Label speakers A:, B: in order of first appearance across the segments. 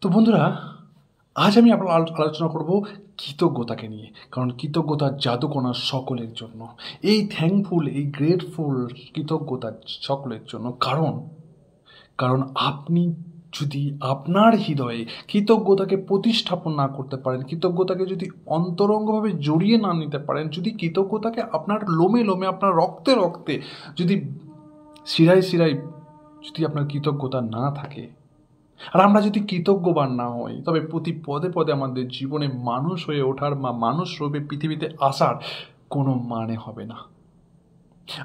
A: তো বন্ধুরা, আজ আমি আপনার আলোচনা করব কৃতজ্ঞতাকে নিয়ে। কারণ কৃতজ্ঞতার জাদুকণা সকলের জন্য। এই থ্যাঙ্কফুল, এই গ্রেটফুল, কৃতজ্ঞতা সকলের জন্য। কারণ কারণ আপনি যদি আপনার হৃদয়ে কৃতজ্ঞতাকে প্রতিস্থাপন না করতে পারেন, কৃতজ্ঞতাকে যদি অন্তরঙ্গভাবে জড়িয়ে না নিতে পারেন, যদি কৃতজ্ঞতাকে আপনার লোমে লোমে, আপনার রক্তে রক্তে, যদি শিরায় শিরায় যদি আপনার কৃতজ্ঞতা না থাকে, আর আমরা যদি কৃতজ্ঞবান না হই, তবে প্রতি পদে পদে আমাদের জীবনে মানুষ হয়ে ওঠার বা মানুষ রূপে পৃথিবীতে আসার কোনো মানে হবে না।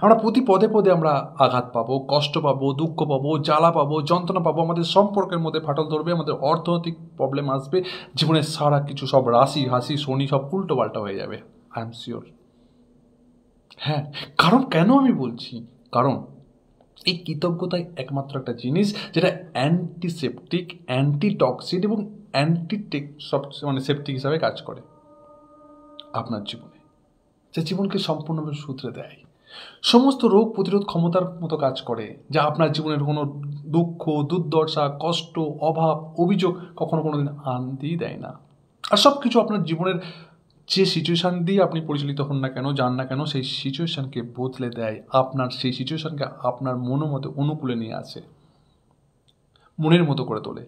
A: আমরা প্রতি পদে পদে আমরা আঘাত পাবো, কষ্ট পাবো, দুঃখ পাবো, জ্বালা পাবো, যন্ত্রণা পাবো, আমাদের সম্পর্কের মধ্যে ফাটল ধরবে, আমাদের অর্থনৈতিক প্রবলেম আসবে, জীবনের সারা কিছু সব রাশি হাসি শনি সব উল্টো পাল্টা হয়ে যাবে। I am sure. হ্যাঁ, কারণ কেন আমি বলছি? কারণ এই কৃতজ্ঞতাই একমাত্র একটা জিনিস যেটা অ্যান্টিসেপটিক, অ্যান্টিটক্সিন এবং সব সেপটিক হিসাবে কাজ করে আপনার জীবনে, যা জীবনকে সম্পূর্ণভাবে শুধরে দেয়। সমস্ত রোগ প্রতিরোধ ক্ষমতার মতো কাজ করে, যা আপনার জীবনের কোনো দুঃখ, দুর্দশা, কষ্ট, অভাব, অভিযোগ কখনো দিন আনতেই দেয় না। আর সব কিছু আপনার জীবনের যে সিচুয়েশান দিয়ে আপনি পরিচালিত হন না কেন, যান না কেন, সেই সিচুয়েশানকে বদলে দেয়। আপনার সেই সিচুয়েশানকে আপনার মতো অনুকূলে নিয়ে আসে, মনের মতো করে তোলে।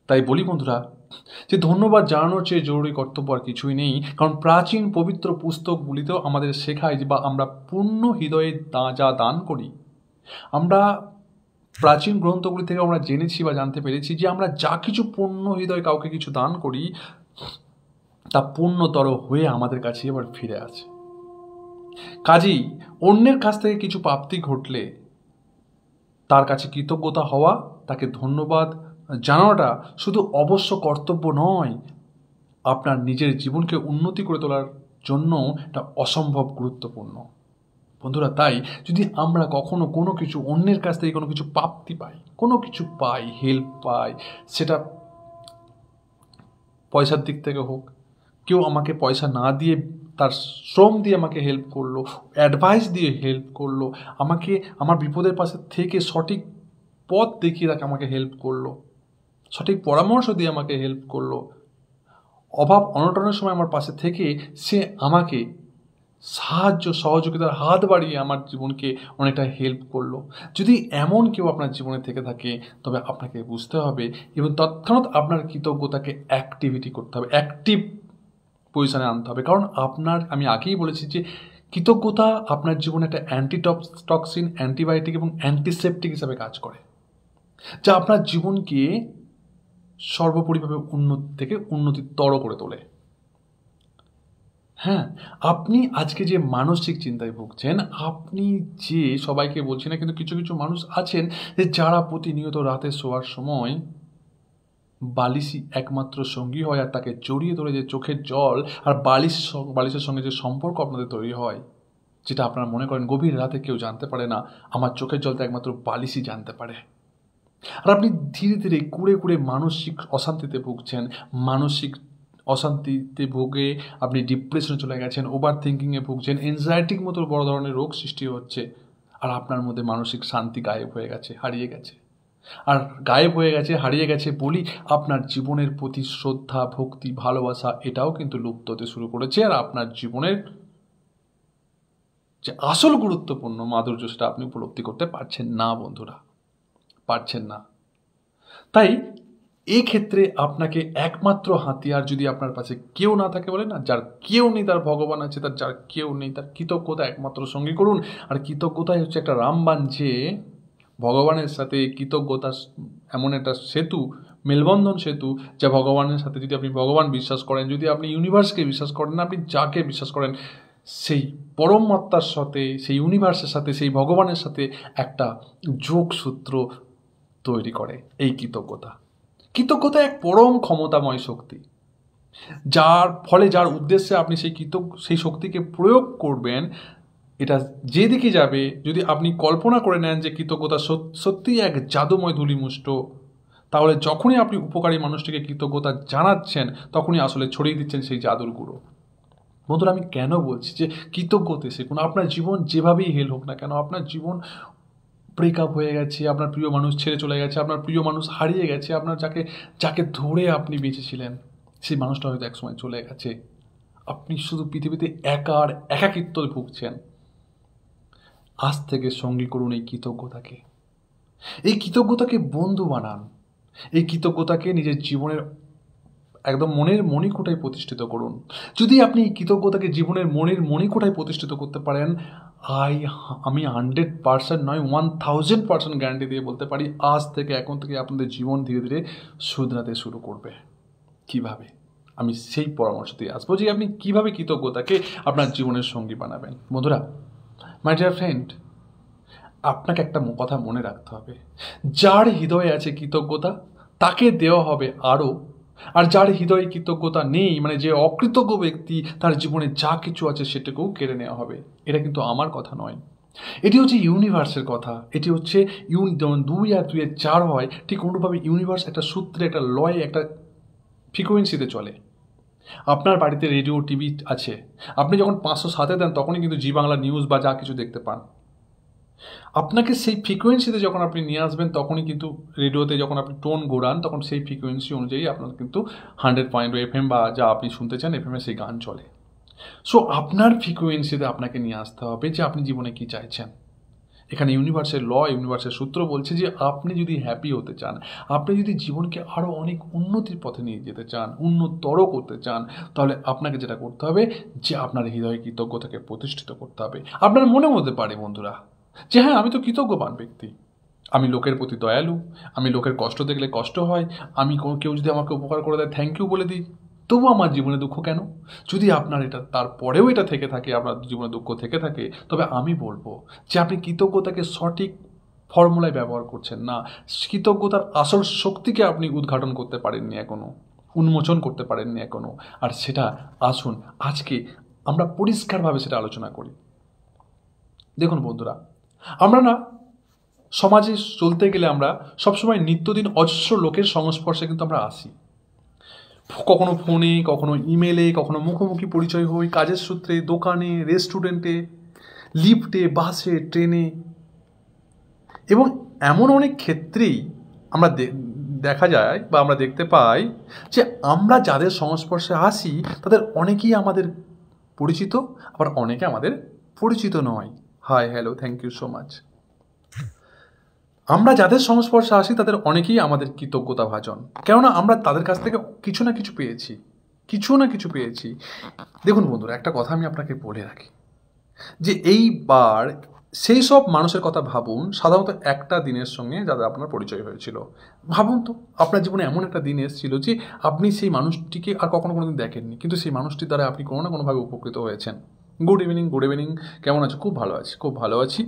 A: তাই বলি বন্ধুরা, যে ধন্যবাদ জানানোর চেয়ে জরুরি কর্তব্য আর কিছুই নেই। কারণ প্রাচীন পবিত্র পুস্তকগুলিতেও আমাদের শেখায় যে, বা আমরা পূর্ণ হৃদয়ে যা দান করি, আমরা প্রাচীন গ্রন্থগুলি থেকে আমরা জেনেছি বা জানতে পেরেছি যে, আমরা যা কিছু পূর্ণ হৃদয়ে কাউকে কিছু দান করি, তা পূর্ণতর হয়ে আমাদের কাছে এবার ফিরে আসে। কাজেই অন্যের কাছ থেকে কিছু প্রাপ্তি ঘটলে তার কাছে কৃতজ্ঞতা হওয়া, তাকে ধন্যবাদ জানানোটা শুধু অবশ্য কর্তব্য নয়, আপনার নিজের জীবনকে উন্নতি করে তোলার জন্য এটা অসম্ভব গুরুত্বপূর্ণ। বন্ধুরা, তাই যদি আমরা কখনো কোনো কিছু অন্যের কাছ থেকে কোনো কিছু প্রাপ্তি পাই, কোনো কিছু পাই, হেল্প পাই, সেটা পয়সার দিক থেকে হোক, কেউ আমাকে পয়সা না দিয়ে তার শ্রম দিয়ে আমাকে হেল্প করলো, অ্যাডভাইস দিয়ে হেল্প করলো, আমাকে আমার বিপদের পাশে থেকে সঠিক পথ দেখিয়ে তাকে আমাকে হেল্প করলো, সঠিক পরামর্শ দিয়ে আমাকে হেল্প করলো, অভাব অনটনের সময় আমার পাশে থেকে সে আমাকে সহযোগিতার হাত বাড়িয়ে আমার জীবনকে অনেকটা হেল্প করলো। যদি এমন কেউ আপনার জীবনে থেকে থাকে, তবে আপনাকে বুঝতে হবে এবং তৎক্ষণাৎ আপনার কৃতজ্ঞতাকে অ্যাক্টিভিটি করতে হবে, অ্যাক্টিভ পজিশনে আনতে হবে। কারণ আমি আগেই বলেছি যে, কৃতজ্ঞতা আপনার জীবনে একটা অ্যান্টিটক্সিন, অ্যান্টিবায়োটিক এবং অ্যান্টিসেপটিক হিসাবে কাজ করে, যা আপনার জীবনকে সর্বোপরিভাবে উন্নতি থেকে উন্নতিতর করে তোলে। হ্যাঁ, আপনি আজকে যে মানসিক চিন্তায় ভুগছেন, আপনি যে সবাইকে বলছি না, কিন্তু কিছু কিছু মানুষ আছেন যে যারা প্রতিনিয়ত রাতে শোয়ার সময় বালিশই একমাত্র সঙ্গী হয়, আর তাকে জড়িয়ে ধরে যে চোখের জল আর বালিশের সঙ্গে যে সম্পর্ক আপনাদের তৈরি হয়, যেটা আপনারা মনে করেন গভীর রাতে কেউ জানতে পারে না, আমার চোখের জলটা একমাত্র বালিশই জানতে পারে। আর আপনি ধীরে ধীরে কুড়ে কুড়ে মানসিক অশান্তিতে ভুগছেন, মানসিক অশান্তিতে ভুগে আপনি ডিপ্রেশনে চলে গেছেন, ওভার থিঙ্কিংয়ে ভুগছেন, এনজাইটির মতো বড় ধরনের রোগ সৃষ্টি হচ্ছে, আর আপনার মধ্যে মানসিক শান্তি গায়েব হয়ে গেছে, হারিয়ে গেছে। আর গায়েব হয়ে গেছে, হারিয়ে গেছে বলি আপনার জীবনের প্রতি শ্রদ্ধা, ভক্তি, ভালোবাসা এটাও কিন্তু লুপ্ত হতে শুরু করেছে। আর আপনার জীবনের যে আসল গুরুত্বপূর্ণ মাধুর্য, সেটা আপনি উপলব্ধি করতে পারছেন না বন্ধুরা, পারছেন না। তাই এই ক্ষেত্রে আপনাকে একমাত্র হাতিয়ার, যদি আপনার কাছে কেউ না থাকে, বলে না, যার কেউ নেই তার ভগবান আছে, যার কেউ নেই তার কৃতজ্ঞতা একমাত্র সঙ্গী করুন। আর কৃতজ্ঞতাই হচ্ছে একটা রামবাণ, যে ভগবানের সাথে কৃতজ্ঞতা এমন একটা সেতু, মেলবন্ধন সেতু, যা ভগবানের সাথে, যদি আপনি ভগবান বিশ্বাস করেন, যদি আপনি ইউনিভার্সকে বিশ্বাস করেন, আপনি যাকে বিশ্বাস করেন, সেই পরমাত্মার সাথে, সেই ইউনিভার্সের সাথে, সেই ভগবানের সাথে একটা যোগসূত্র তৈরি করে এই কৃতজ্ঞতা। কৃতজ্ঞতা এক পরম ক্ষমতাময় শক্তি, যার উদ্দেশ্যে আপনি সেই শক্তিকে প্রয়োগ করবেন, এটা যেদিকে যাবে, যদি আপনি কল্পনা করে নেন যে কৃতজ্ঞতা সত্যিই এক জাদুময় ধূলিমুষ্ট, তাহলে যখনই আপনি উপকারী মানুষটিকে কৃতজ্ঞতা জানাচ্ছেন, তখনই আসলে ছড়িয়ে দিচ্ছেন সেই জাদুর গুঁড়ো। বন্ধুরা, আমি কেন বলছি যে কৃতজ্ঞতা শিখুন। আপনার জীবন যেভাবেই হেল হোক না কেন, আপনার জীবন ব্রেকআপ হয়ে গেছে, আপনার প্রিয় মানুষ ছেড়ে চলে গেছে, আপনার প্রিয় মানুষ হারিয়ে গেছে, আপনার যাকে যাকে ধরে আপনি বেঁচেছিলেন সেই মানুষটা হয়তো একসময় চলে গেছে, আপনি শুধু পৃথিবীতে একা আর একাকিত্ব ভুগছেন। আজ থেকে সঙ্গী করুন এই কৃতজ্ঞতাকে, এই কৃতজ্ঞতাকে বন্ধু বানান, এই কৃতজ্ঞতাকে নিজের জীবনের একদম মনের মণিকোঠায় প্রতিষ্ঠিত করুন। যদি আপনি এই কৃতজ্ঞতাকে জীবনের মনের মণিকোঠায় প্রতিষ্ঠিত করতে পারেন, আমি 100% নয় 1000% গ্যারান্টি দিয়ে বলতে পারি, আজ থেকে এখন থেকে আপনাদের জীবন ধীরে ধীরে শুধরাতে শুরু করবে। কিভাবে? আমি সেই পরামর্শ দিয়ে আসবো যে আপনি কিভাবে কৃতজ্ঞতাকে আপনার জীবনের সঙ্গী বানাবেন। বন্ধুরা, মাই ডিয়ার ফ্রেন্ড, আপনাকে একটা কথা মনে রাখতে হবে, যার হৃদয়ে আছে কৃতজ্ঞতা তাকে দেওয়া হবে আরও, আর যার হৃদয়ে কৃতজ্ঞতা নেই, মানে যে অকৃতজ্ঞ ব্যক্তি, তার জীবনে যা কিছু আছে সেটাকেও কেড়ে নেওয়া হবে। এটা কিন্তু আমার কথা নয়, এটি হচ্ছে ইউনিভার্সের কথা। এটি হচ্ছে যেমন 2 আর 2 4 হয়, ঠিক অনুভাবে ইউনিভার্স একটা সূত্রে, একটা লয়ে, একটা ফ্রিকোয়েন্সিতে চলে। আপনার বাড়িতে রেডিও টিভি আছে, আপনি যখন 507-এ দেন তখনই কিন্তু জি বাংলা নিউজ বা যা কিছু দেখতে পান। আপনাকে সেই ফ্রিকোয়েন্সিতে যখন আপনি নিয়ে আসবেন তখনই কিন্তু রেডিওতে যখন আপনি টোন ঘোরান তখন সেই ফ্রিকোয়েন্সি অনুযায়ী আপনার কিন্তু 100.2 FM বা যা আপনি শুনতে চান FM-এ সেই গান চলে। সো আপনার ফ্রিকোয়েন্সিতে আপনাকে নিয়ে আসতে হবে যে আপনি জীবনে কি চাইছেন। এখানে ইউনিভার্সের ল, ইউনিভার্সের সূত্র বলছে যে আপনি যদি হ্যাপি হতে চান, আপনি যদি জীবনকে আরও অনেক উন্নতির পথে নিয়ে যেতে চান, উন্নতর করতে চান, তাহলে আপনাকে যেটা করতে হবে যে আপনার হৃদয়ে কৃতজ্ঞতাকে প্রতিষ্ঠিত করতে হবে। আপনার মনে হতে পারে বন্ধুরা যে হ্যাঁ, আমি তো কৃতজ্ঞবান ব্যক্তি, আমি লোকের প্রতি দয়ালু, আমি লোকের কষ্ট দেখলে কষ্ট হয়, আমি কেউ যদি আমাকে উপকার করে দেয় থ্যাংক ইউ বলে দিই, তবু আমার জীবনে দুঃখ কেন? যদি আপনার এটা তারপরেও এটা থেকে থাকে, আপনার জীবনে দুঃখ থেকে থাকে, তবে আমি বলবো যে আপনি কৃতজ্ঞতাকে সঠিক ফর্মুলায় ব্যবহার করছেন না। কৃতজ্ঞতার আসল শক্তিকে আপনি উদ্ঘাটন করতে পারেননি এখনো, উন্মোচন করতে পারেননি এখনো। আর সেটা আসুন আজকে আমরা পরিষ্কারভাবে সেটা আলোচনা করি। দেখুন বন্ধুরা, আমরা না সমাজে চলতে গেলে আমরা সবসময় নিত্যদিন অজস্র লোকের সংস্পর্শে কিন্তু আমরা আসি, কখনো ফোনে, কখনো ইমেলে, কখনো মুখোমুখি পরিচয় হই, কাজের সূত্রে, দোকানে, রেস্টুরেন্টে, লিফটে, বাসে, ট্রেনে, এবং এমন অনেক ক্ষেত্রেই আমরা দেখা যায় বা আমরা দেখতে পাই যে আমরা যাদের সংস্পর্শে আসি তাদের অনেকেই আমাদের পরিচিত, আবার অনেকে আমাদের পরিচিত নয়। Hi, hello, thank you so much. আমরা যাদের সংস্পর্শে আসি তাদের অনেকেই আমাদের কৃতজ্ঞতা ভাজন, কেননা আমরা তাদের কাছ থেকে কিছু না কিছু পেয়েছি। দেখুন বন্ধুরা, একটা কথা আমি আপনাকে বলে রাখি যে এইবার সেই সব মানুষের কথা ভাবুন, সাধারণত একটা দিনের সঙ্গে যাদের আপনার পরিচয় হয়েছিল। ভাবুন তো, আপনার জীবনে এমন একটা দিন এসেছিল যে আপনি সেই মানুষটিকে আর কখনো কোনোদিন দেখেননি, কিন্তু সেই মানুষটির দ্বারা আপনি কোনো না কোনোভাবে উপকৃত হয়েছেন। গুড ইভিনিং, কেমন আছো? খুব ভালো আছি।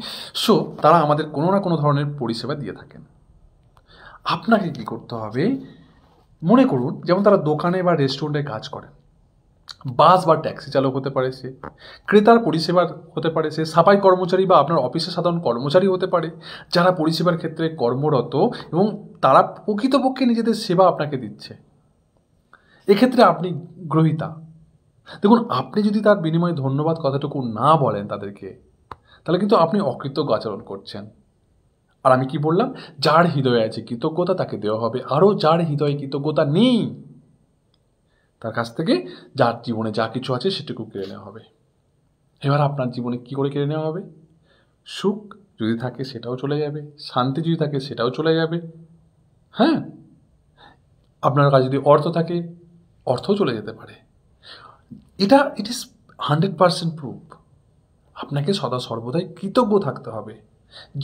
A: সো তারা আমাদের কোনো না কোনো ধরনের পরিষেবা দিয়ে থাকেন। আপনাকে কি করতে হবে, মনে করুন যেমন তারা দোকানে বা রেস্টুরেন্টে কাজ করেন, বাস বা ট্যাক্সি চালক হতে পারে, সে ক্রেতার পরিষেবা হতে পারে, সে সাফাই কর্মচারী বা আপনার অফিসের সাধারণ কর্মচারী হতে পারে, যারা পরিষেবার ক্ষেত্রে কর্মরত এবং তারা প্রকৃতপক্ষে নিজেদের সেবা আপনাকে দিচ্ছে। এক্ষেত্রে আপনি গ্রহীতা। দেখুন, আপনি যদি তার বিনিময়ে ধন্যবাদ কথাটুকু না বলেন তাদেরকে, তাহলে কিন্তু আপনি অকৃতজ্ঞ আচরণ করছেন। আর আমি কি বললাম, যার হৃদয়ে আছে কৃতজ্ঞতা তাকে দেওয়া হবে আরও, যার হৃদয়ে কৃতজ্ঞতা নেই তার কাছ থেকে যার জীবনে যা কিছু আছে সেটুকু কেড়ে নেওয়া হবে। এবার আপনার জীবনে কি করে কেড়ে নেওয়া হবে? সুখ যদি থাকে সেটাও চলে যাবে, শান্তি যদি থাকে সেটাও চলে যাবে। হ্যাঁ, আপনার কাছে যদি অর্থ থাকে অর্থও চলে যেতে পারে। It is 100% proof. আপনাকে সদা সর্বদাই কৃতজ্ঞ থাকতে হবে,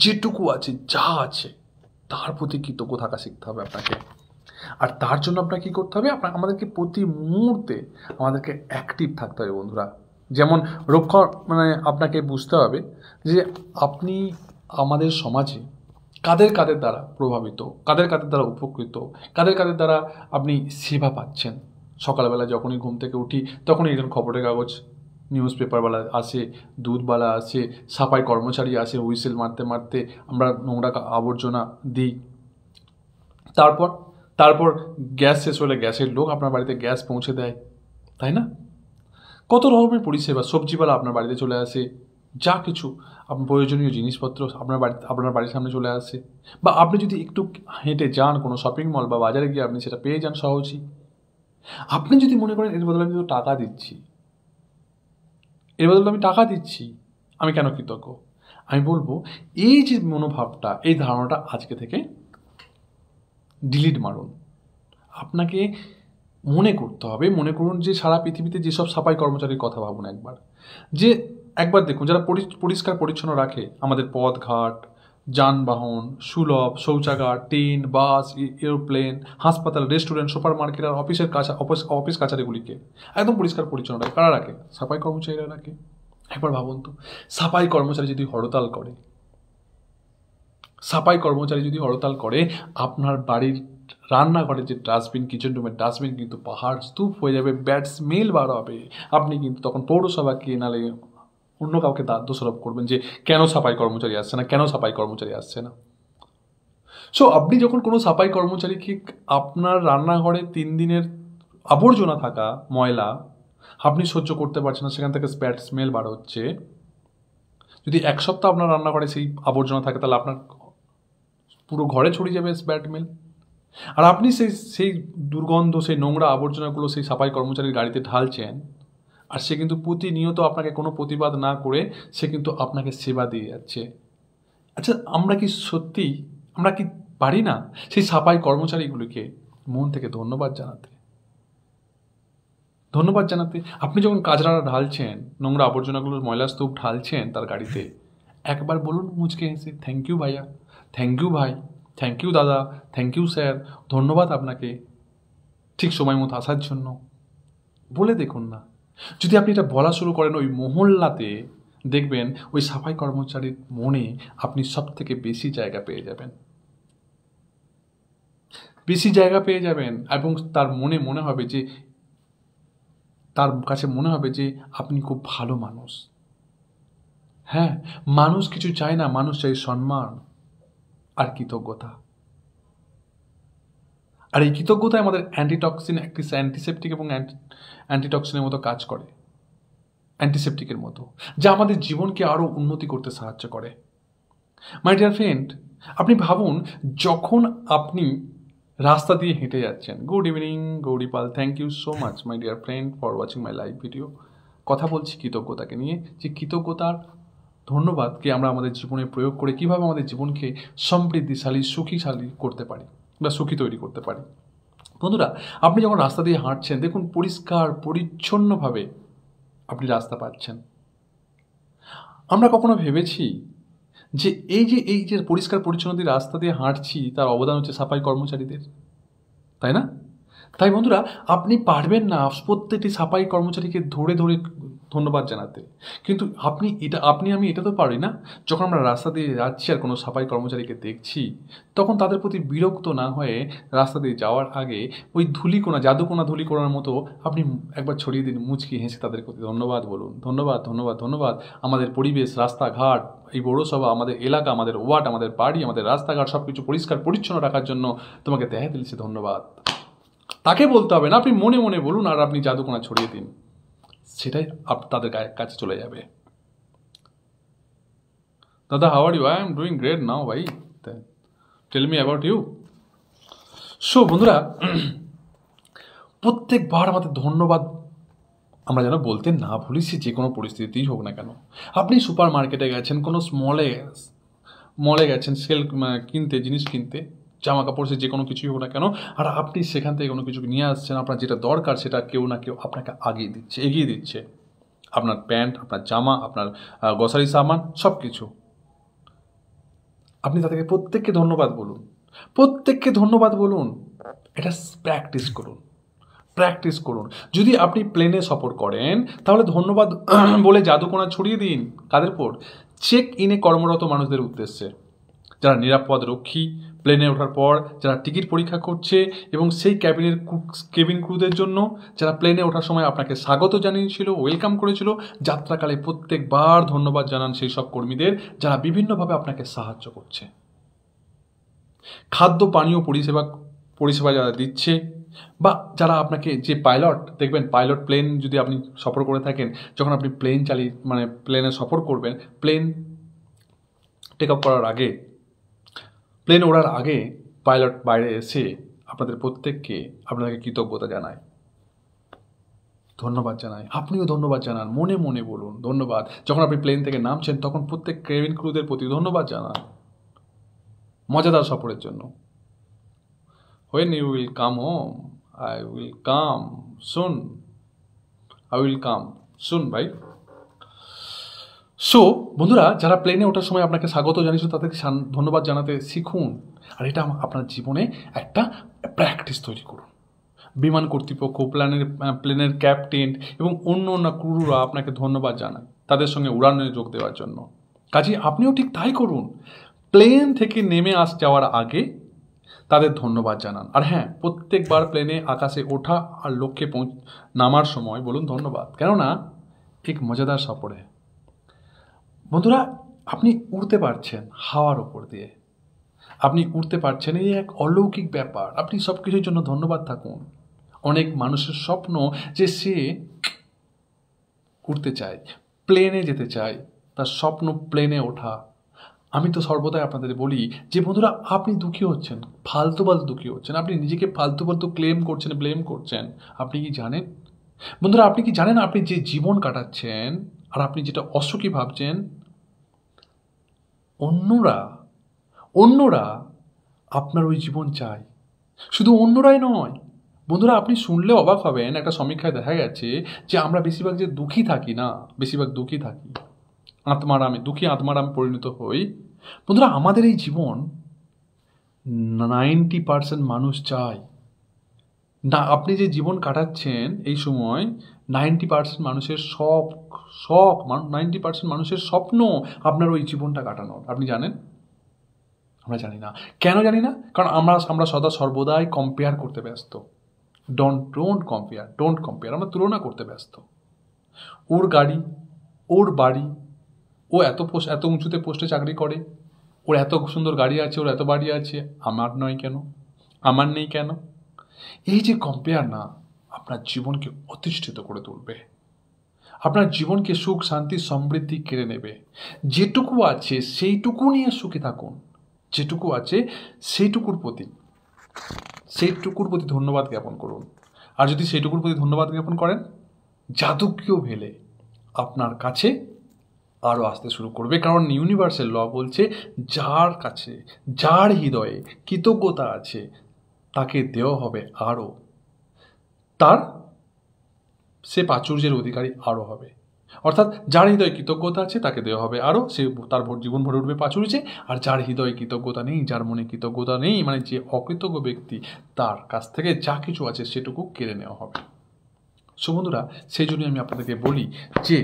A: যেটুকু আছে যা আছে তার প্রতি কৃতজ্ঞ থাকা শিখতে হবে আপনাকে। আর তার জন্য আপনাকে কী করতে হবে, আমাদেরকে প্রতি মুহূর্তে আমাদেরকে অ্যাক্টিভ থাকতে হবে বন্ধুরা। যেমন আপনাকে বুঝতে হবে যে আপনি আমাদের সমাজে কাদের দ্বারা প্রভাবিত, কাদের দ্বারা উপকৃত, কাদের দ্বারা আপনি সেবা পাচ্ছেন। সকালবেলা যখনই ঘুম থেকে উঠি তখনই একজন খবরের কাগজ, নিউজ পেপারওয়ালা আসে, দুধওয়ালা আসে, সাফাই কর্মচারী আসে, হুইসেল মারতে আমরা নোংরা আবর্জনা দিই। তারপর গ্যাস শেষ হলে গ্যাসের লোক আপনার বাড়িতে গ্যাস পৌঁছে দেয়, তাই না? কত রকমের পরিষেবা, সবজিওয়ালা আপনার বাড়িতে চলে আসে, যা কিছু প্রয়োজনীয় জিনিসপত্র আপনার বাড়ির সামনে চলে আসে, বা আপনি যদি একটু হেঁটে যান কোনো শপিং মল বা বাজারে গিয়ে আপনি সেটা পেয়ে যান সহজেই। আপনি যদি মনে করেন এর বদলে আমি তো টাকা দিচ্ছি, এর বদলে আমি টাকা দিচ্ছি, আমি কেন কৃতজ্ঞ? আমি বলবো এই যে মনোভাবটা, এই ধারণাটা আজকে থেকে ডিলিট মারুন। আপনাকে মনে করতে হবে, মনে করুন যে সারা পৃথিবীতে যেসব সাফাই কর্মচারীর কথা ভাবুন একবার, যে একবার দেখুন যারা পরিষ্কার পরিচ্ছন্ন রাখে আমাদের পথঘাট, যানবাহন, সুলভ শৌচাগার, ট্রেন, বাস, এরোপ্লেন, হাসপাতাল, রেস্টুরেন্ট, সুপার মার্কেট আর অফিস কাছারিগুলিকে একদম পরিষ্কার পরিচ্ছন্ন রাখে। কারা রাখে? সাফাই কর্মচারীরা রাখে। একবার ভাবুন তো, সাফাই কর্মচারী যদি হরতাল করে, সাফাই কর্মচারী যদি হরতাল করে, আপনার বাড়ির রান্নাঘরের যে ডাস্টবিন, কিচেন রুমের ডাস্টবিন কিন্তু পাহাড় স্তূপ হয়ে যাবে, ব্যাড স্মেল বার হবে। আপনি কিন্তু তখন পৌরসভাকে নালে অন্য কাউকে দোষারোপ করবেন যে কেন সাফাই কর্মচারী আসছে না, কেন সাফাই কর্মচারী আসছে না। সো আপনি যখন কোনো সাফাই কর্মচারীকে আপনার রান্নাঘরে 3 দিনের আবর্জনা থাকা ময়লা আপনি সহ্য করতে পারছেন না, সেখান থেকে ব্যাড স্মেল বার হচ্ছে, যদি 1 সপ্তাহ আপনার রান্নাঘরে সেই আবর্জনা থাকে তাহলে আপনার পুরো ঘরে ছড়িয়ে যাবে ব্যাড স্মেল। আর আপনি সেই দুর্গন্ধ, সেই নোংরা আবর্জনাগুলো সেই সাফাই কর্মচারীর গাড়িতে ঢালছেন, আর সে কিন্তু প্রতিনিয়ত আপনাকে কোনো প্রতিবাদ না করে সে কিন্তু আপনাকে সেবা দিয়ে যাচ্ছে। আচ্ছা, আমরা কি সত্যি, আমরা কি পারি না সেই সাফাই কর্মচারীগুলিকে মন থেকে ধন্যবাদ জানাতে? ধন্যবাদ জানাতে আপনি যখন কাজরা ঢালছেন, নোংরা আবর্জনাগুলোর ময়লা স্তূপ ঢালছেন তার গাড়িতে, একবার বলুন মুচকে হেসে, থ্যাংক ইউ ভাইয়া, থ্যাংক ইউ ভাই, থ্যাংক ইউ দাদা, থ্যাংক ইউ স্যার, ধন্যবাদ আপনাকে ঠিক সময় মতো আসার জন্য। বলে দেখুন না, যদি আপনি এটা বলা শুরু করেন ওই মহল্লাতে, দেখবেন ওই সাফাই কর্মচারীর মনে আপনি সব থেকে বেশি জায়গা পেয়ে যাবেন, বেশি জায়গা পেয়ে যাবেন, এবং তার মনে হবে যে, তার কাছে মনে হবে যে আপনি খুব ভালো মানুষ। হ্যাঁ, মানুষ কিছু চায় না, মানুষ চাই সম্মান আর কৃতজ্ঞতা। আর এই কৃতজ্ঞতায় আমাদের অ্যান্টিটক্সিন, অ্যান্টিসেপটিক এবং অ্যান্টিটক্সিনের মতো কাজ করে, অ্যান্টিসেপটিকের মতো, যা আমাদের জীবনকে আরও উন্নতি করতে সাহায্য করে। মাই ডিয়ার ফ্রেন্ড, আপনি ভাবুন যখন আপনি রাস্তা দিয়ে হেঁটে যাচ্ছেন। Good evening Gouripal, thank you so much my dear friend for watching my live video. কথা বলছি কৃতজ্ঞতাকে নিয়ে, যে কৃতজ্ঞতার ধন্যবাদকে আমরা আমাদের জীবনে প্রয়োগ করে কীভাবে আমাদের জীবনকে সমৃদ্ধিশালী, সুখীশালী করতে পারি বা সুখী তৈরি করতে পারি। বন্ধুরা, আপনি যখন রাস্তা দিয়ে হাঁটছেন, দেখুন পরিষ্কার পরিচ্ছন্নভাবে আপনি রাস্তা পাচ্ছেন। আমরা কখনো ভেবেছি যে এই যে পরিষ্কার পরিচ্ছন্ন দিয়ে রাস্তা দিয়ে হাঁটছি, তার অবদান হচ্ছে সাফাই কর্মচারীদের, তাই না? তাই বন্ধুরা, আপনি পারবেন না প্রত্যেকটি সাফাই কর্মচারীকে ধরে ধরে ধন্যবাদ জানাতে, কিন্তু আমি এটা তো পারি না, যখন আমরা রাস্তা দিয়ে যাচ্ছি আর কোনো সাফাই কর্মচারীকে দেখছি, তখন তাদের প্রতি বিরক্ত না হয়ে রাস্তা দিয়ে যাওয়ার আগে ওই ধূলিকণা, জাদুকণা ধূলিকণার মতো আপনি একবার ছড়িয়ে দিন, মুচকি হেসে তাদের প্রতি ধন্যবাদ বলুন। ধন্যবাদ, ধন্যবাদ, ধন্যবাদ। আমাদের পরিবেশ, রাস্তাঘাট, এই পৌরসভা, আমাদের এলাকা, আমাদের ওয়ার্ড, আমাদের বাড়ি, আমাদের রাস্তাঘাট সব কিছু পরিষ্কার পরিচ্ছন্ন রাখার জন্য তোমাকে দেয়া দিয়েছে, ধন্যবাদ। তাকে বলতে হবে না, আপনি মনে মনে বলুন আর আপনি জাদুকণা ছড়িয়ে দিন, সেটাই তাদের কাছে চলে যাবে। দাদা, how are you? I am doing great now ভাই, tell me about you. So বন্ধুরা, প্রত্যেকবার আমাদের ধন্যবাদ আমরা যেন বলতে না ভুলি, সে যে কোনো পরিস্থিতিই হোক না কেন। আপনি সুপার মার্কেটে গেছেন, কোনো মলে গেছেন কিনতে, জিনিস কিনতে, জামা কাপড়, সে যে কোনো কিছুই হোক না কেন, আর আপনি সেখান থেকে কোনো কিছু নিয়ে আসছেন, আপনার যেটা দরকার সেটা কেউ না কেউ আপনাকে এগিয়ে দিচ্ছে, আপনার প্যান্ট, আপনার জামা, আপনার গ্রসারি সামান, সব কিছু। আপনি তাদেরকে প্রত্যেককে ধন্যবাদ বলুন, প্রত্যেককে ধন্যবাদ বলুন। এটা প্র্যাকটিস করুন। যদি আপনি প্লেনে সফর করেন, তাহলে ধন্যবাদ বলে জাদুকণা ছড়িয়ে দিন। কাদের উপর? চেক ইনে কর্মরত মানুষদের উদ্দেশ্যে, যারা নিরাপদ রক্ষী, প্লেনে ওঠার পর যারা টিকিট পরীক্ষা করছে, এবং সেই কেবিন ক্রুদের জন্য যারা প্লেনে ওঠার সময় আপনাকে স্বাগত জানিয়েছিল, ওয়েলকাম করেছিল। যাত্রাকালে প্রত্যেকবার ধন্যবাদ জানান সেই সব কর্মীদের যারা বিভিন্নভাবে আপনাকে সাহায্য করছে। খাদ্য পানীয় পরিষেবা যারা দিচ্ছে, বা যারা আপনাকে যে পাইলট, দেখবেন পাইলট প্লেন যদি আপনি সফর করে থাকেন, যখন আপনি প্লেন মানে প্লেনে সফর করবেন, প্লেন টেক অফ করার আগে, প্লেন ওড়ার আগে পাইলট বাইরে এসে আপনাদের প্রত্যেককে আপনাকে কৃতজ্ঞতা জানায়, ধন্যবাদ জানায়। আপনিও ধন্যবাদ জানান, মনে মনে বলুন ধন্যবাদ। যখন আপনি প্লেন থেকে নামছেন তখন প্রত্যেক কেবিন ক্রুদের প্রতি ধন্যবাদ জানান মজাদার সফরের জন্য। When you will come home, I will come soon. I will come soon, ভাই। সো বন্ধুরা, যারা প্লেনে ওঠার সময় আপনাকে স্বাগত জানিয়েছিল তাদেরকে ধন্যবাদ জানাতে শিখুন, আর এটা আপনার জীবনে একটা প্র্যাকটিস তৈরি করুন। বিমান কর্তৃপক্ষ, প্লেনের ক্যাপ্টেন এবং অন্য ক্রুরা আপনাকে ধন্যবাদ জানায় তাদের সঙ্গে উড়ানে যোগ দেওয়ার জন্য। কাজেই আপনিও ঠিক তাই করুন, প্লেন থেকে নেমে যাওয়ার আগে তাদের ধন্যবাদ জানান। আর হ্যাঁ, প্রত্যেকবার প্লেনে আকাশে ওঠা আর লক্ষ্যে নামার সময় বলুন ধন্যবাদ, কেননা ঠিক মজাদার সফরে বন্ধুরা আপনি উড়তে পারছেন হাওয়ার ওপর দিয়ে, আপনি উড়তে পারছেন, এই এক অলৌকিক ব্যাপার। আপনি সব কিছুর জন্য ধন্যবাদ থাকুন। অনেক মানুষের স্বপ্ন যে সে উড়তে চায়, প্লেনে যেতে চায়, তার স্বপ্ন প্লেনে ওঠা। আমি তো সর্বদাই আপনাদের বলি যে বন্ধুরা, আপনি দুঃখী হচ্ছেন, ফালতু দুঃখী হচ্ছেন, আপনি নিজেকে ফালতু ব্লেম করছেন। আপনি কি জানেন বন্ধুরা, আপনি কি জানেন আপনি যে জীবন কাটাচ্ছেন আর আপনি যেটা অসুখী ভাবছেন, অন্যরা আপনার ওই জীবন চায়। শুধু অন্যরাই নয় বন্ধুরা, আপনি শুনলে অবাক হবেন, একটা সমীক্ষায় দেখা গেছে যে আমরা বেশিরভাগ যে দুঃখী থাকি না, বেশিরভাগ দুঃখী থাকি, দুঃখী আত্মারামে পরিণত হই। বন্ধুরা, আমাদের এই জীবন 90% মানুষ চায় না। আপনি যে জীবন কাটাচ্ছেন এই সময় 90% মানুষের 90% মানুষের স্বপ্ন আপনার ওই জীবনটা কাটানোর। আপনি জানেন? আমরা জানি না। কেন জানি না? কারণ আমরা সর্বদাই কম্পেয়ার করতে ব্যস্ত। Don't compare. আমরা তুলনা করতে ব্যস্ত। ওর গাড়ি, ওর বাড়ি, ও এত উঁচুতে পোস্টে চাকরি করে, ওর এত সুন্দর গাড়ি আছে, ওর এত বাড়ি আছে, আমার নয় কেন, আমার নেই কেন? এই যে কম্পেয়ার না, আপনার জীবনকে অতিষ্ঠিত করে তুলবে, আপনার জীবনকে সুখ শান্তি সমৃদ্ধি কেড়ে নেবে। যেটুকু আছে সেইটুকু নিয়ে সুখী থাকুন, যেটুকু আছে সেইটুকুর প্রতি ধন্যবাদ জ্ঞাপন করুন। আর যদি সেইটুকুর প্রতি ধন্যবাদ জ্ঞাপন করেন, জাদুকীয় ভেলে আপনার কাছে আরও আসতে শুরু করবে। কারণ ইউনিভার্সাল ল বলছে, যার হৃদয়ে কৃতজ্ঞতা আছে তাকে দেওয়া হবে আরও, সে প্রাচুর্যের অধিকারী আরও হবে। অর্থাৎ যার হৃদয়ে কৃতজ্ঞতা আছে তাকে দেওয়া হবে আরও, তার জীবন ভরে উঠবে প্রাচুর্যে। আর যার হৃদয়ে কৃতজ্ঞতা নেই, যার মনে কৃতজ্ঞতা নেই, মানে যে অকৃতজ্ঞ ব্যক্তি, তার কাছ থেকে যা কিছু আছে সেটুকু কেড়ে নেওয়া হবে। সো বন্ধুরা, সেই জন্যই আমি আপনাদেরকে বলি যে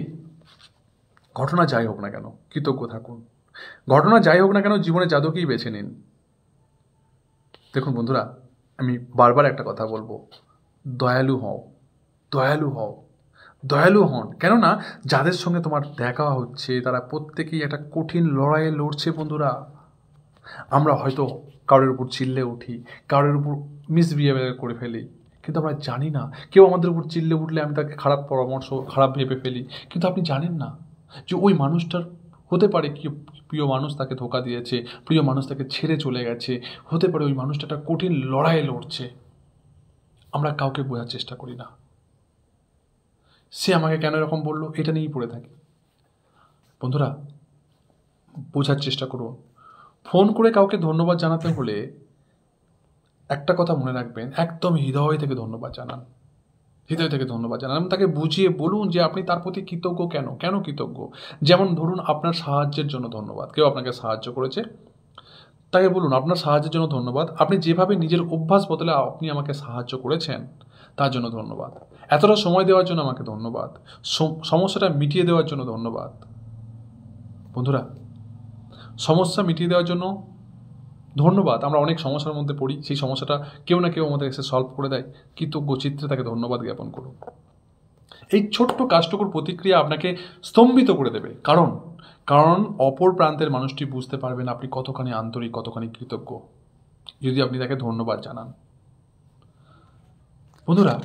A: ঘটনা যাই হোক না কেন কৃতজ্ঞ থাকুন। ঘটনা যাই হোক না কেন জীবনে জাদুকেই বেছে নিন। দেখুন বন্ধুরা, আমি বারবার একটা কথা বলবো, দয়ালু হন। কেননা যাদের সঙ্গে তোমার দেখা হচ্ছে তারা প্রত্যেকেই একটা কঠিন লড়াইয়ে লড়ছে বন্ধুরা। আমরা হয়তো কারোর উপর চিল্লে উঠি, কারোর উপর মিসবিহেভিয়ার করে ফেলি, কিন্তু আমরা জানি না কেউ আমাদের উপর চিল্লে উঠলে আমি তাকে খারাপ ভেবে ফেলি। কিন্তু আপনি জানেন না যে ওই মানুষটার হতে পারে কি প্রিয় মানুষ তাকে ধোঁকা দিয়েছে, প্রিয় মানুষ তাকে ছেড়ে চলে গেছে, হতে পারে ওই মানুষটা একটা কঠিন লড়াইয়ে লড়ছে। আমরা কাউকে বোঝার চেষ্টা করি না, সে আমাকে কেন এরকম বললো, এটা নিয়েই পড়ে থাকি। বন্ধুরা, বোঝার চেষ্টা করুন। ফোন করে কাউকে ধন্যবাদ জানাতে হলে একটা কথা মনে রাখবেন, একদম হৃদয় থেকে ধন্যবাদ জানান, এবং তাকে বুঝিয়ে বলুন যে আপনি তার প্রতি কৃতজ্ঞ। কেন কৃতজ্ঞ? যেমন ধরুন, আপনার সাহায্যের জন্য ধন্যবাদ, কেউ আপনাকে সাহায্য করেছে, তাকে বলুন আপনার সাহায্যের জন্য ধন্যবাদ, আপনি যেভাবে নিজের অভ্যাস বদলে আপনি আমাকে সাহায্য করেছেন তার জন্য ধন্যবাদ, এতটা সময় দেওয়ার জন্য আমাকে ধন্যবাদ, সমস্যাটা মিটিয়ে দেওয়ার জন্য ধন্যবাদ। বন্ধুরা, সমস্যা মিটিয়ে দেওয়ার জন্য ধন্যবাদ। আমরা অনেক সমস্যার মধ্যে পড়ি, সেই সমস্যাটা কেউ না কেউ আমাদের এসে সলভ করে দেয়, কৃতজ্ঞ চিত্রে তাকে ধন্যবাদ জ্ঞাপন করুন। এই ছোট্ট কাজটুকুর প্রতিক্রিয়া আপনাকে স্তম্ভিত করে দেবে, কারণ অপর প্রান্তের মানুষটি বুঝতে পারবেন আপনি কতখানি আন্তরিক, কতখানি কৃতজ্ঞ, যদি আপনি তাকে ধন্যবাদ জানান। বন্ধুরা,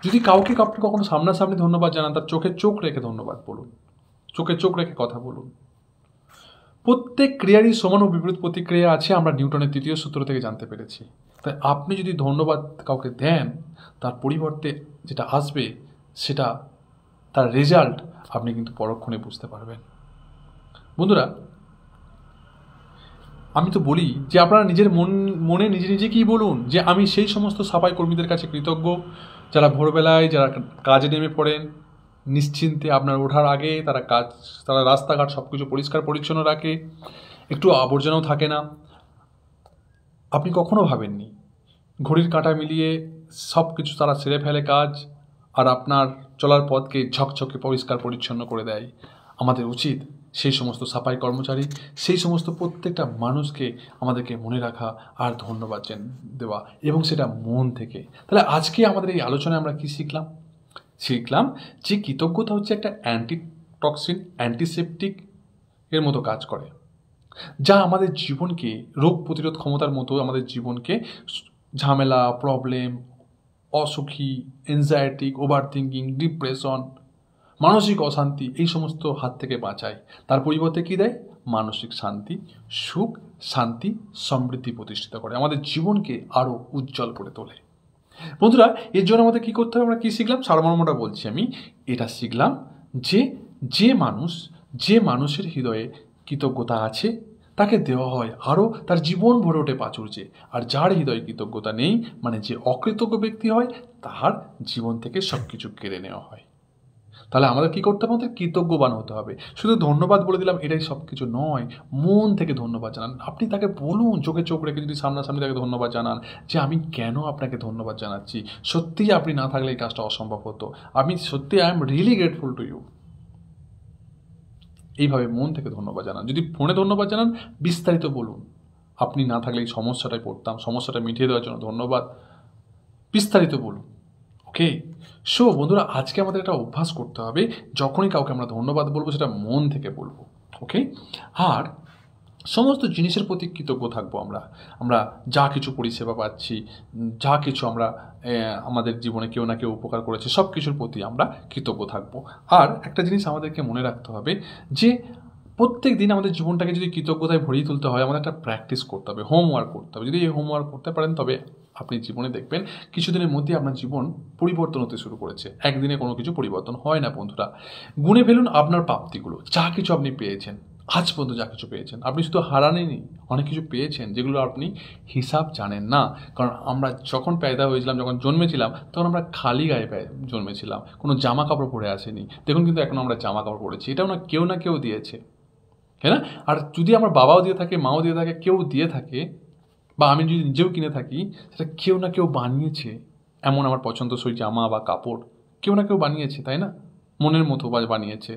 A: যদি কাউকে আপনি কখনো সামনাসামনি ধন্যবাদ জানান, তার চোখে চোখ রেখে ধন্যবাদ বলুন, চোখে চোখ রেখে কথা বলুন। প্রত্যেক ক্রিয়ারই সমান ও বিপরীত প্রতিক্রিয়া আছে, আমরা নিউটনের তৃতীয় সূত্র থেকে জানতে পেরেছি। তাই আপনি যদি ধন্যবাদ কাউকে দেন, তার পরিবর্তে যেটা আসবে সেটা, তার রেজাল্ট আপনি কিন্তু পরক্ষণে বুঝতে পারবেন। বন্ধুরা, আমি তো বলি যে আপনারা নিজের মনে নিজে নিজেকেই বলুন যে আমি সেই সমস্ত সাফাই কর্মীদের কাছে কৃতজ্ঞ যারা ভোরবেলায় যারা কাজে নেমে পড়েন নিশ্চিন্তে, আপনার ওঠার আগে তারা রাস্তাঘাট সব কিছু পরিষ্কার পরিচ্ছন্ন রাখে, একটু আবর্জনাও থাকে না। আপনি কখনো ভাবেননি ঘড়ির কাঁটা মিলিয়ে সব কিছু তারা সেরে ফেলে কাজ, আর আপনার চলার পথকে ঝকঝকে পরিষ্কার পরিচ্ছন্ন করে দেয়। আমাদের উচিত সেই সমস্ত সাফাই কর্মচারী, সেই সমস্ত প্রত্যেকটা মানুষকে আমাদেরকে মনে রাখা আর ধন্যবাদ দেওয়া, এবং সেটা মন থেকে। তাহলে আজকে আমাদের এই আলোচনায় আমরা কি শিখলাম যে কৃতজ্ঞতা হচ্ছে একটা অ্যান্টিটক্সিন, অ্যান্টিসেপটিক এর মতো কাজ করে, যা আমাদের জীবনকে রোগ প্রতিরোধ ক্ষমতার মতো আমাদের জীবনকে ঝামেলা, প্রবলেম, অসুখী, এনজাইটিক, ওভার থিঙ্কিং, ডিপ্রেশন, মানসিক অশান্তি এই সমস্ত হাত থেকে বাঁচায়। তার পরিবর্তে কী দেয়? মানসিক শান্তি, সুখ, শান্তি, সমৃদ্ধি প্রতিষ্ঠিত করে, আমাদের জীবনকে আরও উজ্জ্বল করে তোলে। বন্ধুরা, এর জন্য আমাদের কী করতে হবে? আমরা কী শিখলাম? সারমর্মটা বলছি আমি। এটা শিখলাম যে মানুষের হৃদয়ে কৃতজ্ঞতা আছে তাকে দেওয়া হয় আরও, তার জীবন ভরে ওঠে প্রাচুর্যে। আর যার হৃদয়ে কৃতজ্ঞতা নেই, মানে যে অকৃতজ্ঞ ব্যক্তি হয়, তার জীবন থেকে সব কিছু কেড়ে নেওয়া হয়। তাহলে আমাদের কী করতে হবে? আমাদের কৃতজ্ঞবান হতে হবে। শুধু ধন্যবাদ বলে দিলাম এটাই সব কিছু নয়, মন থেকে ধন্যবাদ জানান। আপনি তাকে বলুন, চোখে চোখ রেখে যদি সামনাসামনি তাকে ধন্যবাদ জানান যে আমি কেন আপনাকে ধন্যবাদ জানাচ্ছি, সত্যিই আপনি না থাকলে এই কাজটা অসম্ভব হতো, আমি সত্যি I am really grateful to you. এইভাবে মন থেকে ধন্যবাদ জানান। যদি ফোনে ধন্যবাদ জানান, বিস্তারিত বলুন, আপনি না থাকলে এই সমস্যাটায় পড়তাম, সমস্যাটা মিটিয়ে দেওয়ার জন্য ধন্যবাদ, বিস্তারিত বলুন। ওকে, সো বন্ধুরা, আজকে আমাদের একটা অভ্যাস করতে হবে, যখনই কাউকে আমরা ধন্যবাদ বলবো সেটা মন থেকে বলবো। ওকে, আর সমস্ত জিনিসের প্রতি কৃতজ্ঞ থাকবো। আমরা যা কিছু পরিষেবা পাচ্ছি, যা কিছু আমরা আমাদের জীবনে কেউ না কেউ উপকার করেছে, সব কিছুর প্রতি আমরা কৃতজ্ঞ থাকবো। আর একটা জিনিস আমাদেরকে মনে রাখতে হবে যে প্রত্যেক দিন আমাদের জীবনটাকে যদি কৃতজ্ঞতায় ভরিয়ে তুলতে হয়, আমাদের একটা প্র্যাকটিস করতে হবে, হোমওয়ার্ক করতে হবে। যদি এই হোমওয়ার্ক করতে পারেন, তবে আপনি জীবনে দেখবেন কিছুদিনের মধ্যে আপনার জীবন পরিবর্তন হতে শুরু করেছে। একদিনে কোনো কিছু পরিবর্তন হয় না বন্ধুরা। গুনে ফেলুন আপনার প্রাপ্তিগুলো, যা কিছু আপনি পেয়েছেন আজ পর্যন্ত, যা কিছু পেয়েছেন। আপনি শুধু হারানেনই, অনেক কিছু পেয়েছেন যেগুলো আপনি হিসাব জানেন না। কারণ আমরা যখন পেদা হয়েছিলাম, যখন জন্মেছিলাম, তখন আমরা খালি গায়ে জন্মেছিলাম, কোনো জামা কাপড় পরে আসেনি। দেখুন কিন্তু এখন আমরা জামা কাপড় পরেছি, এটাও না কেউ দিয়েছে, তাই না? আর যদি আমার বাবাও দিয়ে থাকে, মাও দিয়ে থাকে, কেউ দিয়ে থাকে, বা আমি যদি নিজেও কিনে থাকি, সেটা কেউ না কেউ বানিয়েছে। এমন আমার পছন্দসই জামা বা কাপড় কেউ না কেউ বানিয়েছে, তাই না? মনের মতো বানিয়েছে।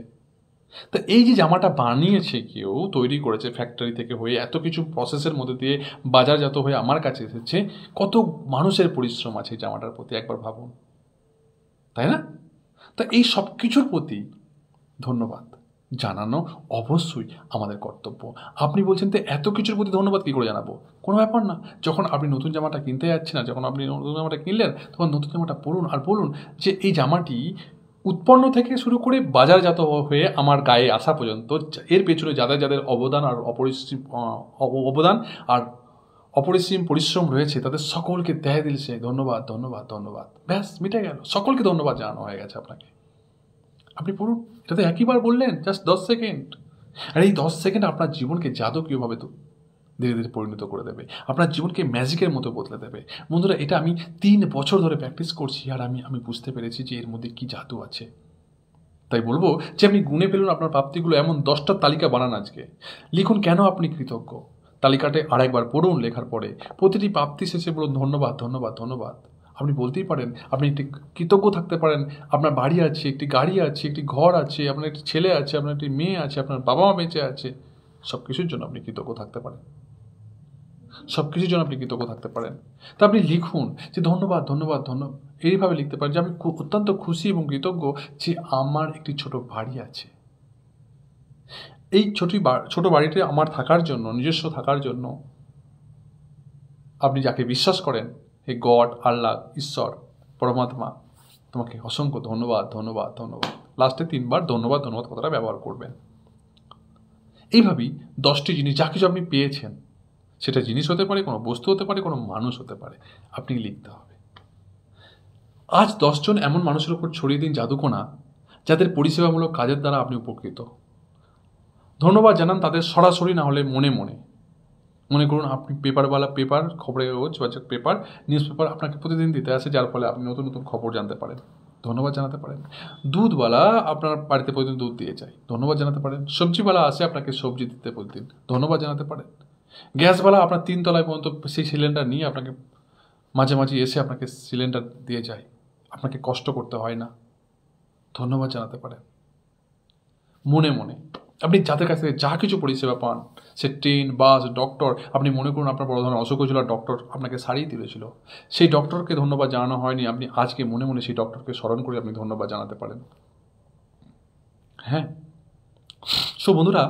A: তা এই যে জামাটা বানিয়েছে, কেউ তৈরি করেছে ফ্যাক্টরি থেকে হয়ে, এত কিছু প্রসেসের মধ্যে দিয়ে বাজারজাত হয়ে আমার কাছে এসেছে, কত মানুষের পরিশ্রম আছে এই জামাটার প্রতি, একবার ভাবুন, তাই না? তা এই সব কিছুর প্রতি ধন্যবাদ জানানো অবশ্যই আমাদের কর্তব্য। আপনি বলছেন তো এত কিছুর প্রতি ধন্যবাদ কী করে জানাবো? কোনো ব্যাপার না। যখন আপনি নতুন জামাটা কিনতে যাচ্ছেন, যখন আপনি নতুন জামাটা কিনলেন, তখন নতুন জামাটা পরুন আর বলুন যে এই জামাটি উৎপন্ন থেকে শুরু করে বাজারজাত হয়ে আমার গায়ে আসা পর্যন্ত এর পেছনে যাদের অবদান আর অপরিসীম পরিশ্রম রয়েছে, তাদের সকলকে দেয় দিলছে ধন্যবাদ, ধন্যবাদ, ধন্যবাদ। ব্যাস, মিটে গেল, সকলকে ধন্যবাদ জানানো হয়ে গেছে আপনাকে। আপনি পড়ুন, এটাতে একইবার বললেন, জাস্ট 10 সেকেন্ড। আর এই 10 সেকেন্ড আপনার জীবনকে জাদুকীয়ভাবে তো ধীরে ধীরে পরিণত করে দেবে, আপনার জীবনকে ম্যাজিকের মতো বদলে দেবে। বন্ধুরা, এটা আমি 3 বছর ধরে প্র্যাকটিস করছি, আর আমি বুঝতে পেরেছি যে এর মধ্যে কী জাদু আছে। তাই বলবো যে আপনি গুনে ফেলুন আপনার প্রাপ্তিগুলো, এমন 10টা তালিকা বানান আজকে। লিখুন কেন আপনি কৃতজ্ঞ, তালিকাতে আরেকবার পড়ুন, লেখার পরে প্রতিটি প্রাপ্তি শেষে বলুন ধন্যবাদ, ধন্যবাদ, ধন্যবাদ। আপনি বলতেই পারেন, আপনি একটি কৃতজ্ঞ থাকতে পারেন, আপনার বাড়ি আছে, একটি গাড়ি আছে, একটি ঘর আছে, আপনার একটি ছেলে আছে, আপনার একটি মেয়ে আছে, আপনার বাবা মা বেঁচে আছে, সব কিছুর জন্য আপনি কৃতজ্ঞ থাকতে পারেন, সব কিছুর জন্য আপনি কৃতজ্ঞ থাকতে পারেন। তা আপনি লিখুন যে ধন্যবাদ, ধন্যবাদ, ধন্যবাদ। এইভাবে লিখতে পারেন যে আমি অত্যন্ত খুশি এবং কৃতজ্ঞ যে আমার একটি ছোট বাড়ি আছে। এই ছোট বাড়িতে আমার থাকার জন্য, নিজস্ব থাকার জন্য আপনি যাকে বিশ্বাস করেন, হে গড, আল্লাহ, ঈশ্বর, পরমাত্মা তোমাকে অসংখ্য ধন্যবাদ ধন্যবাদ ধন্যবাদ। লাস্টে 3 বার ধন্যবাদ ধন্যবাদ কথাটা ব্যবহার করবেন। এইভাবেই 10টি জিনিস যা কিছু আপনি পেয়েছেন, সেটা জিনিস হতে পারে, কোনো বস্তু হতে পারে, কোনো মানুষ হতে পারে, আপনি লিখতে হবে। আজ 10 জন এমন মানুষের উপর ছড়িয়ে দিন জাদুকণা যাদের পরিষেবামূলক কাজের দ্বারা আপনি উপকৃত। ধন্যবাদ জানান তাদের সরাসরি, না হলে মনে মনে। মনে করুন আপনি পেপারওয়ালা, পেপার, খবরের কাগজ বা পেপার, নিউজ পেপার আপনাকে প্রতিদিন দিতে আসে, যার ফলে আপনি নতুন নতুন খবর জানতে পারেন, ধন্যবাদ জানাতে পারেন। দুধওয়ালা আপনার বাড়িতে প্রতিদিন দুধ দিয়ে যায়, ধন্যবাদ জানাতে পারেন। সবজিওয়ালা আসে আপনাকে সবজি দিতে প্রতিদিন, ধন্যবাদ জানাতে পারেন। গ্যাসওয়ালা আপনার 3 তলায় পর্যন্ত সেই সিলিন্ডার নিয়ে আপনাকে মাঝে মাঝে এসে আপনাকে সিলিন্ডার দিয়ে যায়, আপনাকে কষ্ট করতে হয় না, ধন্যবাদ জানাতে পারেন। মনে মনে আপনি যাদের কাছ থেকে যা কিছু পরিষেবা পান, সে ট্রেন, বাস, ডক্টর, আপনি মনে করুন আপনার বড় ধরনের অসুখ হয়েছিল, ডক্টর আপনাকে সারিয়ে দিয়েছিল, সেই ডক্টরকে ধন্যবাদ জানানো হয়নি, আপনি আজকে মনে মনে সেই ডক্টরকে স্মরণ করে আপনি ধন্যবাদ জানাতে পারেন। হ্যাঁ, সো বন্ধুরা,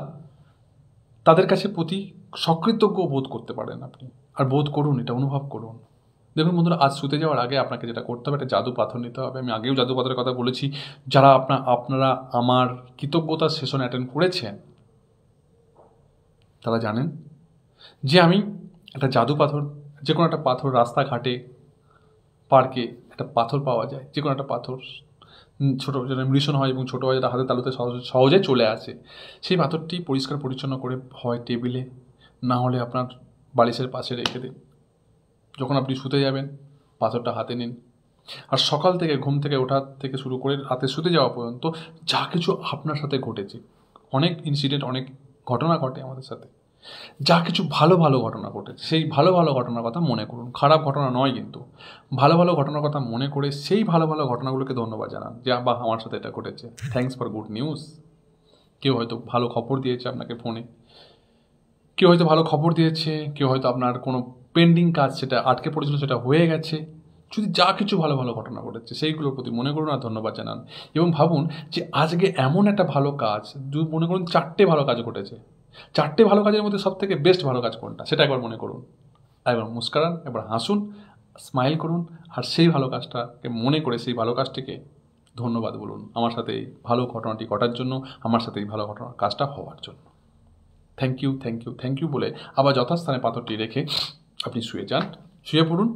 A: তাদের কাছে প্রতি সকৃতজ্ঞ বোধ করতে পারেন আপনি, আর বোধ করুন, এটা অনুভব করুন। দেখুন বন্ধুরা, আজ শুতে যাওয়ার আগে আপনাকে যেটা করতে হবে, একটা জাদু পাথর নিতে হবে। আমি আগেও জাদু পাথরের কথা বলেছি। যারা আপনারা আমার কৃতজ্ঞতার সেশন অ্যাটেন্ড করেছেন তারা জানেন যে আমি একটা জাদু পাথর, যে কোনো একটা পাথর, রাস্তাঘাটে, পার্কে একটা পাথর পাওয়া যায়, যে কোনো একটা পাথর ছোটো যেটা মিশন হয় এবং ছোটো হয়, যেটা হাতে তালুতে সহজে চলে আসে, সেই পাথরটি পরিষ্কার পরিচ্ছন্ন করে হয় টেবিলে, না হলে আপনার বালিশের পাশে রেখে দিন। যখন আপনি শুতে যাবেন পাথরটা হাতে নিন, আর সকাল থেকে ঘুম থেকে ওঠা থেকে শুরু করে রাতে শুতে যাওয়া পর্যন্ত যা কিছু আপনার সাথে ঘটেছে, অনেক ইনসিডেন্ট, অনেক ঘটনা ঘটে আমাদের সাথে, যা কিছু ভালো ভালো ঘটনা ঘটেছে, সেই ভালো ভালো ঘটনার কথা মনে করুন। খারাপ ঘটনা নয়, কিন্তু ভালো ভালো ঘটনার কথা মনে করে সেই ভালো ভালো ঘটনাগুলোকে ধন্যবাদ জানান, যে বা আমার সাথে এটা ঘটেছে, থ্যাঙ্কস ফর গুড নিউজ। কেউ হয়তো ভালো খবর দিয়েছে আপনাকে ফোনে, কেউ হয়তো ভালো খবর দিয়েছে, কেউ হয়তো আপনার কোনো পেন্ডিং কাজ সেটা আটকে পড়েছিল, সেটা হয়ে গেছে। যদি যা কিছু ভালো ভালো ঘটনা ঘটেছে সেইগুলোর প্রতি মনে করুন আর ধন্যবাদ জানান, এবং ভাবুন যে আজকে এমন একটা ভালো কাজ, মনে করুন 4টে ভালো কাজ ঘটেছে, 4টে ভালো কাজের মধ্যে সব থেকে বেস্ট ভালো কাজ কোনটা সেটা একবার মনে করুন, একবার মুস্কারান, একবার হাসুন, স্মাইল করুন, আর সেই ভালো কাজটাকে মনে করে সেই ভালো কাজটিকে ধন্যবাদ বলুন, আমার সাথে এই ভালো ঘটনাটি ঘটার জন্য, আমার সাথে এই ভালো ঘটনার কাজটা হওয়ার জন্য। Thank you, thank you, thank you বলে আবার যথাস্থানে পাথরটি রেখে আপনি শুয়ে যান, শুয়ে পড়ুন।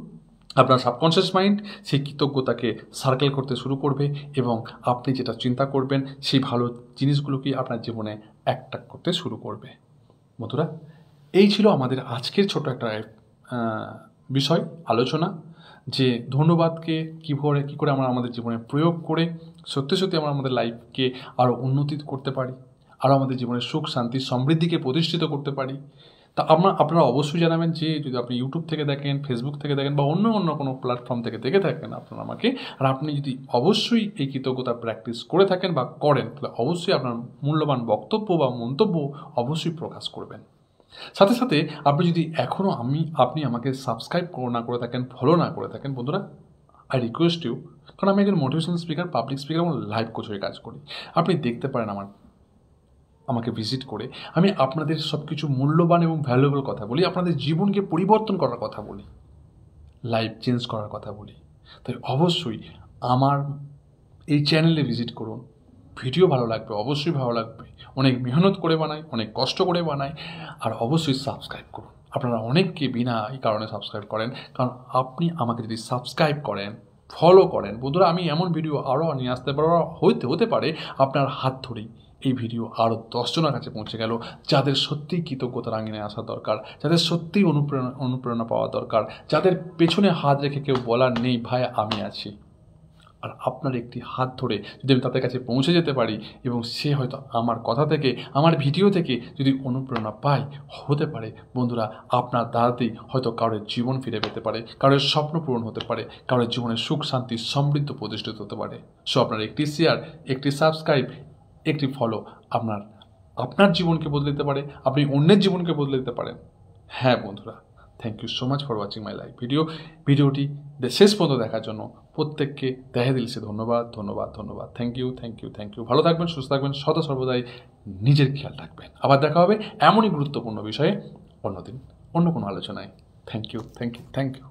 A: আপনার সাবকনশিয়াস মাইন্ড সেই কৃতজ্ঞতাকে সার্কেল করতে শুরু করবে, এবং আপনি যেটা চিন্তা করবেন সেই ভালো জিনিসগুলোকে আপনার জীবনে অ্যাট্রাক্ট করতে শুরু করবে। বন্ধুরা, এই ছিল আমাদের আজকের ছোট একটা বিষয় আলোচনা, যে ধন্যবাদকে কী করে আমরা আমাদের জীবনে প্রয়োগ করে সত্যি সত্যি আমরা আমাদের লাইফকে আরও উন্নতি করতে পারি, আরও আমাদের জীবনে সুখ, শান্তি, সমৃদ্ধিকে প্রতিষ্ঠিত করতে পারি। তা আপনারা অবশ্যই জানাবেন যে যদি আপনি ইউটিউব থেকে দেখেন, ফেসবুক থেকে দেখেন, বা অন্য কোনো প্ল্যাটফর্ম থেকে দেখে থাকেন আপনারা আমাকে, আর আপনি যদি অবশ্যই এই কৃতজ্ঞতা প্র্যাকটিস করে থাকেন বা করেন, তাহলে অবশ্যই আপনার মূল্যবান বক্তব্য বা মন্তব্য অবশ্যই প্রকাশ করবেন। সাথে সাথে আপনি যদি এখনও আপনি আমাকে সাবস্ক্রাইব না করে থাকেন, ফলো না করে থাকেন, বন্ধুরা, আই রিকোয়েস্ট ইউ, কারণ আমি একজন মোটিভেশনাল স্পিকার, পাবলিক স্পিকার এবং লাইভ কোচ হয়ে কাজ করি। আপনি দেখতে পারেন আমাকে ভিজিট করে, আমি আপনাদের সব কিছু মূল্যবান এবং ভ্যালুয়েবল কথা বলি, আপনাদের জীবনকে পরিবর্তন করার কথা বলি, লাইফ চেঞ্জ করার কথা বলি। তাই অবশ্যই আমার এই চ্যানেলে ভিজিট করুন, ভিডিও ভালো লাগবে, অবশ্যই ভালো লাগবে, অনেক মেহনত করে বানাই, অনেক কষ্ট করে বানাই, আর অবশ্যই সাবস্ক্রাইব করুন। আপনারা অনেককে বিনা এই কারণে সাবস্ক্রাইব করেন, কারণ আপনি আমাকে যদি সাবস্ক্রাইব করেন, ফলো করেন, বন্ধুরা, আমি এমন ভিডিও আরও নিয়ে আসতে পারবো, হতে পারে আপনার হাত ধরেই এই ভিডিও আরও 10 জনের কাছে পৌঁছে গেল, যাদের সত্যিই কৃতজ্ঞতার আঙিনায় আসা দরকার, যাদের সত্যিই অনুপ্রেরণা পাওয়া দরকার, যাদের পেছনে হাত রেখে কেউ বলার নেই ভাই আমি আছি, আর আপনার একটি হাত ধরে যদি আমি তাদের কাছে পৌঁছে যেতে পারি, এবং সে হয়তো আমার কথা থেকে, আমার ভিডিও থেকে যদি অনুপ্রেরণা পায়, হতে পারে বন্ধুরা আপনার দ্বারাতেই হয়তো কারোর জীবন ফিরে পেতে পারে, কারোর স্বপ্ন পূরণ হতে পারে, কারোর জীবনে সুখ, শান্তি, সমৃদ্ধ প্রতিষ্ঠিত হতে পারে। সো আপনার একটি শেয়ার, একটি সাবস্ক্রাইব, একটি ফলো আপনার জীবনকে বদলে দিতে পারে, আপনি অন্যের জীবনকে বদলে দিতে পারেন। হ্যাঁ বন্ধুরা, thank you so much for watching my live ভিডিওটি শেষ পর্যন্ত দেখার জন্য প্রত্যেককে দেহে দিল সে ধন্যবাদ, ধন্যবাদ, ধন্যবাদ। Thank you, thank you, thank you. ভালো থাকবেন, সুস্থ থাকবেন, সদা সর্বদাই নিজের খেয়াল রাখবেন। আবার দেখা হবে এমনই গুরুত্বপূর্ণ বিষয়ে অন্যদিন, অন্য কোনো আলোচনায়। Thank you, thank you, thank you.